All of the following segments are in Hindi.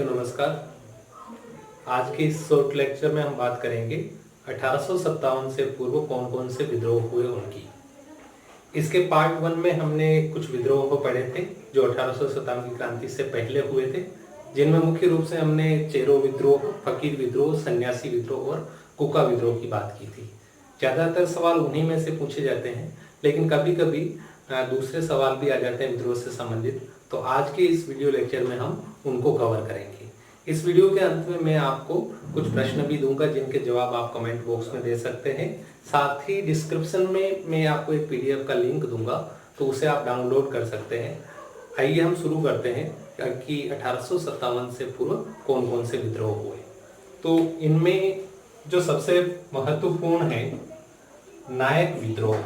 साथियों नमस्कार। आज के इस शॉर्ट लेक्चर में हम बात करेंगे 1857 से पूर्व कौन कौन से विद्रोह हुए उनकी। इसके पार्ट 1 में हमने कुछ विद्रोह को पढ़े थे जो 1857 की क्रांति से पहले हुए थे, जिनमें मुख्य रूप से हमने चेरो विद्रोह, फकीर विद्रोह, सन्यासी विद्रोह और कुका विद्रोह की बात की थी। ज़्यादातर सवाल उन्हीं में से पूछे जाते हैं, लेकिन कभी कभी दूसरे सवाल भी आ जाते हैं विद्रोह से संबंधित। तो आज के इस वीडियो लेक्चर में हम उनको कवर करेंगे। इस वीडियो के अंत में मैं आपको कुछ प्रश्न भी दूंगा जिनके जवाब आप कमेंट बॉक्स में दे सकते हैं। साथ ही डिस्क्रिप्शन में मैं आपको एक पीडीएफ का लिंक दूंगा, तो उसे आप डाउनलोड कर सकते हैं। आइए हम शुरू करते हैं कि 1857 से पूर्व कौन कौन से विद्रोह हुए। तो इनमें जो सबसे महत्वपूर्ण है नायक विद्रोह।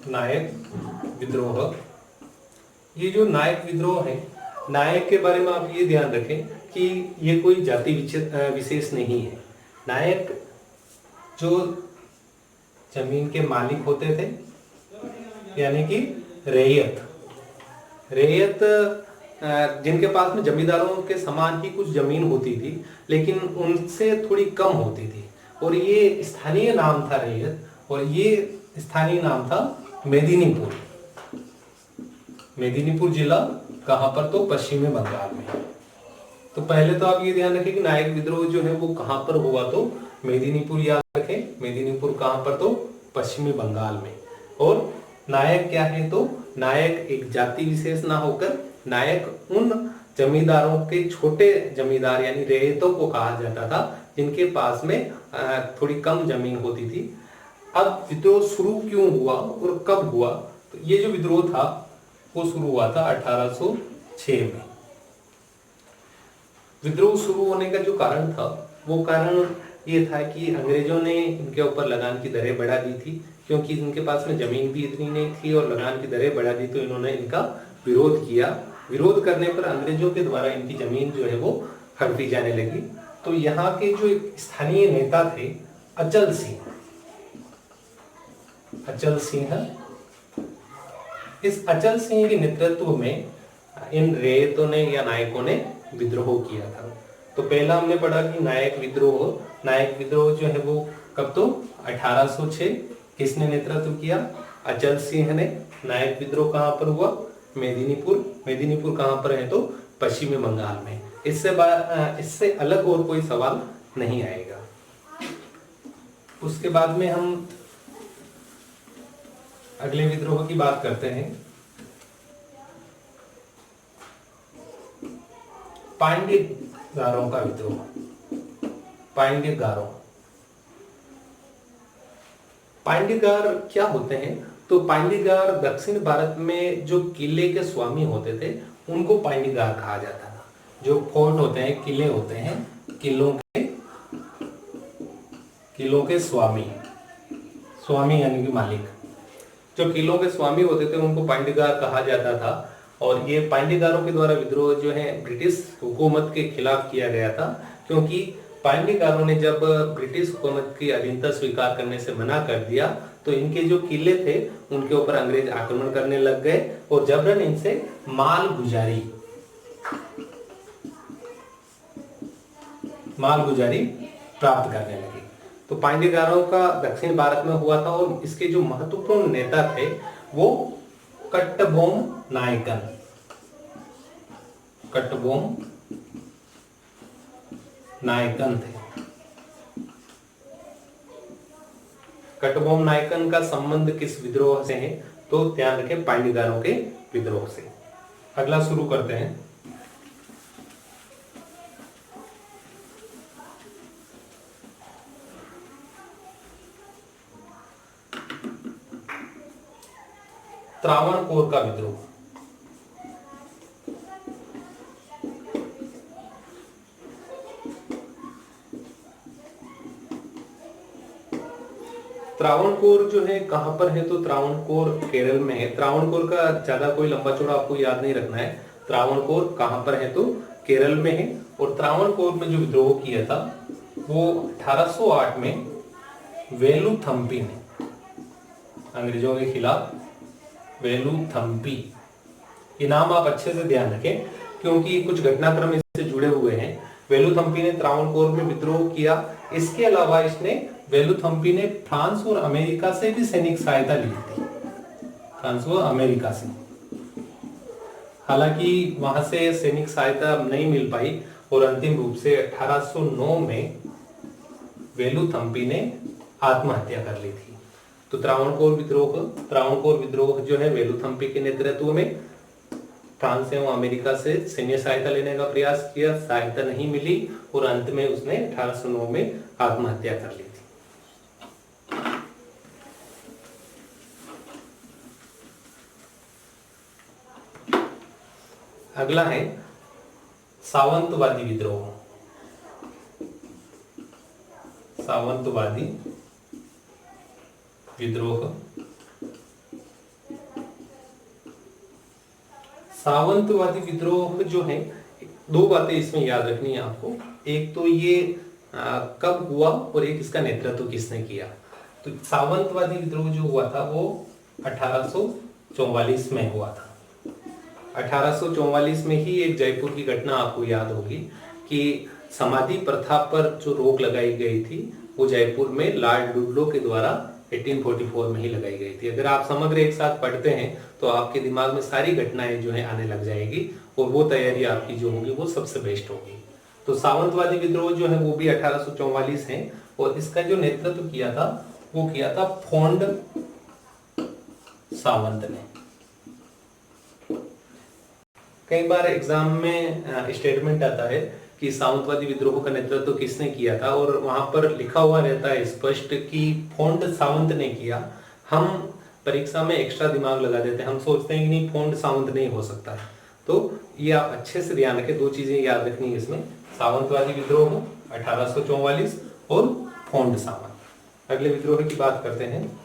नायक विद्रोह, ये जो नायक विद्रोह है, नायक के बारे में आप ये ध्यान रखें कि ये कोई जाति विशेष नहीं है। नायक जो जमीन के मालिक होते थे, यानी कि रैयत जिनके पास में जमींदारों के समान ही कुछ जमीन होती थी, लेकिन उनसे थोड़ी कम होती थी, और ये स्थानीय नाम था रैयत, और ये स्थानीय नाम था मेदिनीपुर। मेदिनीपुर जिला कहां पर? तो पश्चिमी बंगाल में। तो पहले तो आप ये ध्यान रखें कि नायक विद्रोह जो है वो कहां पर हुआ, तो मेदिनीपुर याद रखें। मेदिनीपुर कहां पर? तो पश्चिमी बंगाल में। और नायक क्या है? तो नायक एक जाति विशेष ना होकर नायक उन जमींदारों के छोटे जमींदार यानी रैयतों को कहा जाता था जिनके पास में थोड़ी कम जमीन होती थी। अब विद्रोह शुरू क्यों हुआ और कब हुआ? तो ये जो विद्रोह था वो शुरू हुआ था 1806 में। विद्रोह शुरू होने का जो कारण था, वो कारण ये था कि अंग्रेजों ने इनके ऊपर लगान की दरें बढ़ा दी थी, क्योंकि इनके पास में जमीन भी इतनी नहीं थी और लगान की दरें बढ़ा दी, तो इन्होंने इनका विरोध किया। विरोध करने पर अंग्रेजों के द्वारा इनकी जमीन जो है वो हड़पी जाने लगी। तो यहाँ के जो स्थानीय नेता थे अचल सिंह, इस अचल सिंह के नेतृत्व में इन रैयतों ने या नायकों ने विद्रोह किया था। तो पहला हमने पढ़ा कि नायक विद्रोह जो है वो कब? तो 1806। किसने नेतृत्व किया? अचल सिंह ने। नायक विद्रोह कहां पर हुआ? मेदिनीपुर कहां पर है? तो पश्चिमी बंगाल में। इससे अलग और कोई सवाल नहीं आएगा। उसके बाद में हम अगले विद्रोह की बात करते हैं। पांड्यगारों का विद्रोह। पांड्यगार क्या होते हैं? तो पांड्यगार दक्षिण भारत में जो किले के स्वामी होते थे उनको पांड्यगार कहा जाता था। जो फोर्ट होते हैं, किले होते हैं, किलों के स्वामी यानी कि मालिक, जो किलों के स्वामी होते थे उनको पांड्यगार कहा जाता था। और ये पांड्यगारों के द्वारा विद्रोह जो है ब्रिटिश हुकूमत के खिलाफ किया गया था, क्योंकि पांड्यगारों ने जब ब्रिटिश हुकूमत की अधीनता स्वीकार करने से मना कर दिया, तो इनके जो किले थे उनके ऊपर अंग्रेज आक्रमण करने लग गए और जबरन इनसे माल गुजारी प्राप्त करने लगे। तो पांड्यगारों का दक्षिण भारत में हुआ था, और इसके जो महत्वपूर्ण नेता थे वो कट्टबोम नायकन थे। कट्टबोम नायकन का संबंध किस विद्रोह से है? तो ध्यान रखें, पांड्यगारों के विद्रोह से। अगला शुरू करते हैं। त्रावणकोर का विद्रोह। त्रावणकोर जो है कहां पर है? तो त्रावणकोर केरल में है। त्रावणकोर का ज्यादा कोई लंबा चौड़ा आपको याद नहीं रखना है। त्रावणकोर कहां पर है? तो केरल में है। और त्रावणकोर में जो विद्रोह किया था वो 1808 में वेलुथम्पी ने, अंग्रेजों के खिलाफ वेलुथम्पी, ये नाम आप अच्छे से ध्यान रखें। क्योंकि कुछ घटनाक्रम इससे जुड़े हुए हैं। वेलुथम्पी ने त्रावणकोर में विद्रोह किया। इसके अलावा इसने वेलुथम्पी ने फ्रांस और अमेरिका से भी सैनिक सहायता ली थी, फ्रांस और अमेरिका से। हालांकि वहां से सैनिक सहायता नहीं मिल पाई और अंतिम रूप से 1809 में वेलुथम्पी ने आत्महत्या कर ली थी। तो त्रावणकोर विद्रोह जो है वेलुथम्पी के नेतृत्व में फ्रांस एवं अमेरिका से सैन्य सहायता लेने का प्रयास किया, सहायता नहीं मिली और अंत में उसने 1809 में आत्महत्या कर ली थी। अगला है सावंतवादी विद्रोह। सावंतवादी विद्रोह। सावंतवादी विद्रोह जो है, दो बातें इसमें याद रखनी है आपको। एक तो ये कब हुआ और एक इसका नेतृत्व किसने किया। तो सावंतवादी विद्रोह जो हुआ था वो 1844 में हुआ था। 1844 में ही एक जयपुर की घटना आपको याद होगी कि समाधि प्रथा पर जो रोक लगाई गई थी वो जयपुर में लॉर्ड लुडलो के द्वारा 1844 में ही लगाई गई थी। अगर आप समग्र एक साथ पढ़ते हैं तो आपके दिमाग में सारी घटनाएं जो है आने लग जाएगी और वो तैयारी आपकी जो होगी वो सबसे बेस्ट होगी। तो सावंतवादी विद्रोह जो है वो भी 1844 है और इसका जो नेतृत्व किया था वो किया था फोंड सावंत ने। कई बार एग्जाम में स्टेटमेंट आता है कि सावंतवादी विद्रोह का नेतृत्व किसने किया था और वहां पर लिखा हुआ रहता है स्पष्ट कि फोंड सावंत ने किया। हम परीक्षा में एक्स्ट्रा दिमाग लगा देते हैं, हम सोचते हैं कि नहीं फोंड सावंत नहीं हो सकता है। तो ये आप अच्छे से ध्यान रखें, दो चीजें याद रखनी है इसमें, सावंतवादी विद्रोह 1844 और फोंड सावंत। अगले विद्रोह की बात करते हैं।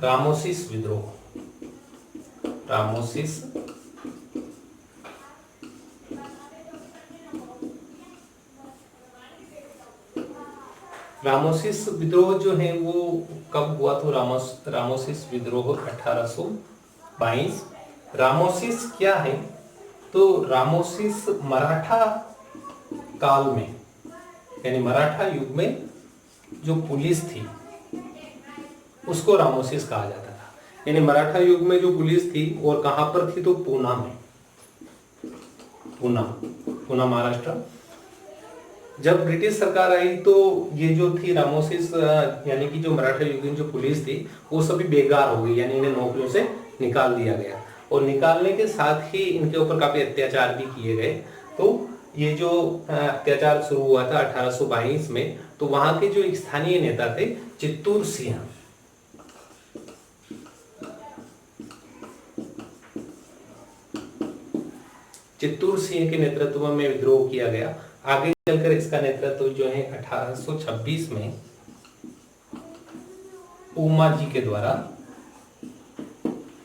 रामोसिस विद्रोह। रामोसिस विद्रोह जो है वो कब हुआ? तो रामोसिस विद्रोह 1822। रामोसिस क्या है? तो रामोसिस मराठा काल में यानी मराठा युग में जो पुलिस थी उसको रामोसिस कहा जाता था। यानी मराठा युग में जो पुलिस थी और कहां पर थी? तो पूना में, पूना महाराष्ट्र। जब ब्रिटिश सरकार आई तो ये जो थी रामोसिस यानी कि जो मराठा युगीन जो पुलिस थी वो सभी बेकार हो गई, यानी इन्हें नौकरियों से निकाल दिया गया और निकालने के साथ ही इनके ऊपर काफी अत्याचार भी किए गए। तो ये जो अत्याचार शुरू हुआ था 1822 में, तो वहां के जो स्थानीय नेता थे चित्तूर सिंह, चित्तूर सिंह के नेतृत्व में विद्रोह किया गया। आगे चलकर इसका नेतृत्व जो है 1826 में उमा जी के द्वारा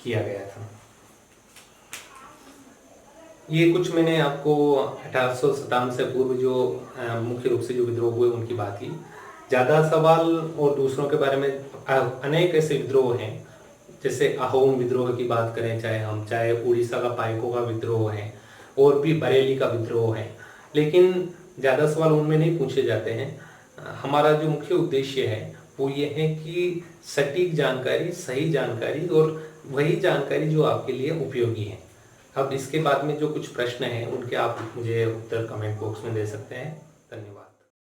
किया गया था। ये कुछ मैंने आपको 1857 से पूर्व जो मुख्य रूप से जो विद्रोह हुए उनकी बात की। ज्यादा सवाल और दूसरों के बारे में अनेक ऐसे विद्रोह हैं, जैसे अहोम विद्रोह की बात करें चाहे उड़ीसा का पाइको का विद्रोह है और भी बरेली का विद्रोह है, लेकिन ज़्यादा सवाल उनमें नहीं पूछे जाते हैं। हमारा जो मुख्य उद्देश्य है वो ये है कि सटीक जानकारी, सही जानकारी और वही जानकारी जो आपके लिए उपयोगी है। अब इसके बाद में जो कुछ प्रश्न हैं उनके आप मुझे उत्तर कमेंट बॉक्स में दे सकते हैं। धन्यवाद।